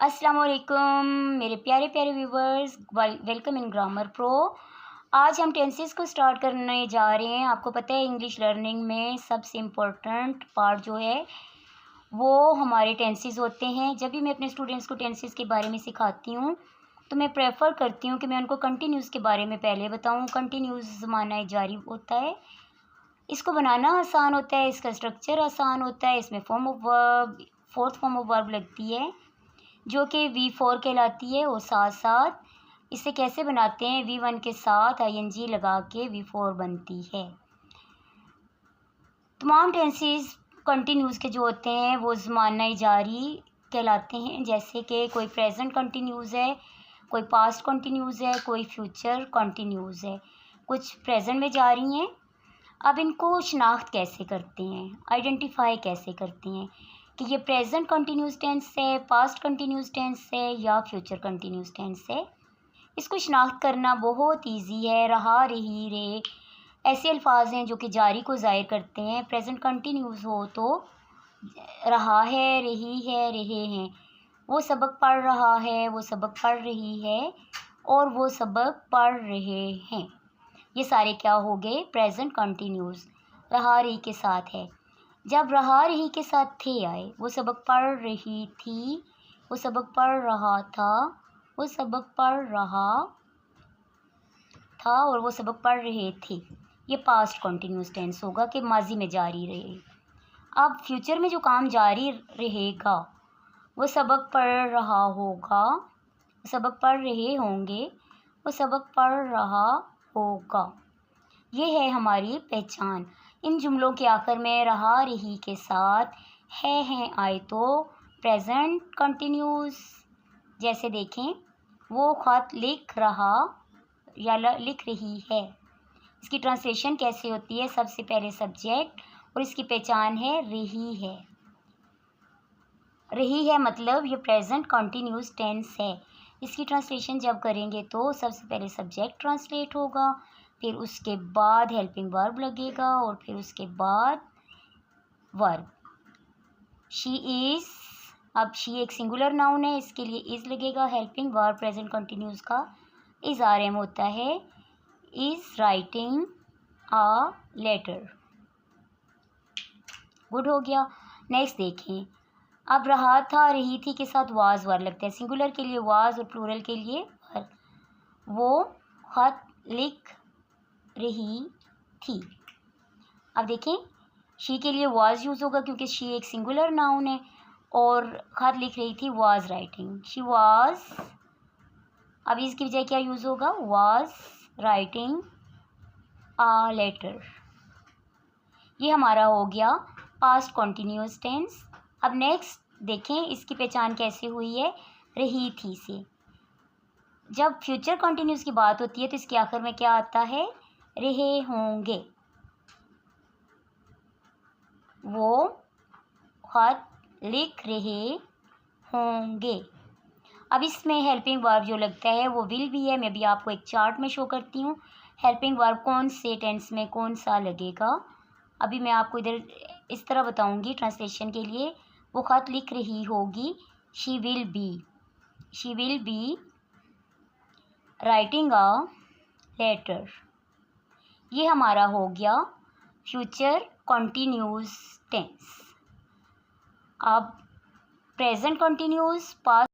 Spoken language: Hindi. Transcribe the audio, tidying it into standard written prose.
अस्सलाम वालेकुम मेरे प्यारे प्यारे viewers, welcome in grammar pro. आज हम टेंसेस को स्टार्ट करने जा रहे हैं। आपको पता है इंग्लिश लर्निंग में सबसे इम्पोर्टेंट पार्ट जो है वो हमारे टेंसेस होते हैं। जब भी मैं अपने स्टूडेंट्स को टेंसेस के बारे में सिखाती हूँ तो मैं प्रेफर करती हूँ कि मैं उनको कंटिन्यूस के बारे में पहले बताऊँ। कंटिन्यूस ज़माना जारी होता है, इसको बनाना आसान होता है, इसका स्ट्रक्चर आसान होता है, इसमें form of verb, fourth form of verb लगती है जो कि V4 कहलाती है। और साथ साथ इसे कैसे बनाते हैं, V1 के साथ ING लगा के V4 बनती है। तमाम टेंसेस कंटिन्यूस के जो होते हैं वो ज़माना जारी कहलाते हैं। जैसे कि कोई प्रेजेंट कंटिन्यूस है, कोई पास्ट कंटिन्यूस है, कोई फ्यूचर कंटिन्यूस है। कुछ प्रेजेंट में जारी हैं। अब इनको शिनाख्त कैसे करते हैं, आइडेंटिफाई कैसे करते हैं कि ये प्रेजेंट कंटिन्यूस टेंस है, पास्ट कंटिन्यूस टेंस है या फ्यूचर कंटिन्यूस टेंस है। इसको शिनाख्त करना बहुत इजी है। रहा, रही, रे ऐसे अल्फाज हैं जो कि जारी को ज़ाहिर करते हैं। प्रेजेंट कंटिन्यूस हो तो रहा है, रही है, रहे हैं। वो सबक पढ़ रहा है, वो सबक पढ़ रही है और वो सबक पढ़ रहे हैं। ये सारे क्या हो गए, प्रेजेंट कंटिन्यूस। रहा रही के साथ है। जब रहा रही के साथ थे आए, वो सबक पढ़ रही थी, वो सबक पढ़ रहा था, वो सबक पढ़ रहा था और वो सबक पढ़ रहे थे। ये पास्ट कंटिन्यूस टेंस होगा कि माजी में जारी रहे। अब फ्यूचर में जो काम जारी रहेगा वो सबक पढ़ रहा होगा, वो सबक पढ़ रहे होंगे, वो सबक पढ़ रहा होगा। ये है हमारी पहचान। इन जुमलों के आखिर में रहा रही के साथ है हैं आए तो प्रेजेंट कंटिन्यूस। जैसे देखें, वो ख़त लिख रहा या लिख रही है। इसकी ट्रांसलेशन कैसे होती है, सबसे पहले सब्जेक्ट और इसकी पहचान है रही है। रही है मतलब ये प्रेजेंट कंटिन्यूस टेंस है। इसकी ट्रांसलेशन जब करेंगे तो सबसे पहले सब्जेक्ट ट्रांसलेट होगा, फिर उसके बाद हेल्पिंग वर्ब लगेगा और फिर उसके बाद वर्ब। शी इज़, अब शी एक सिंगुलर नाउन है, इसके लिए इज़ लगेगा। हेल्पिंग वर्ब प्रेजेंट कंटिन्यूस का इज़ RM होता है। Is writing a letter. Good हो गया। नेक्स्ट देखें, अब रहा था रही थी के साथ वाज वर्ब लगता है। सिंगुलर के लिए वाज और प्लूरल के लिए वर्ब। वो खत लिख रही थी। अब देखें, शी के लिए वाज यूज़ होगा क्योंकि शी एक सिंगुलर नाउन है और खत लिख रही थी वाज राइटिंग, शी वाज। अब इसकी बजाय क्या यूज़ होगा, वाज राइटिंग अ लेटर। ये हमारा हो गया पास्ट कंटिन्यूस टेंस। अब नेक्स्ट देखें, इसकी पहचान कैसे हुई है, रही थी से। जब फ्यूचर कंटिन्यूस की बात होती है तो इसके आखिर में क्या आता है, रहे होंगे। वो खत लिख रहे होंगे। अब इसमें हेल्पिंग वर्ब जो लगता है वो विल भी है। मैं भी आपको एक चार्ट में शो करती हूँ हेल्पिंग वर्ब कौन से टेंस में कौन सा लगेगा। अभी मैं आपको इधर इस तरह बताऊँगी ट्रांसलेशन के लिए। वो खत लिख रही होगी, she will be writing a letter. ये हमारा हो गया फ्यूचर कंटिन्यूस टेंस। अब प्रेजेंट कंटिन्यूस, पास्ट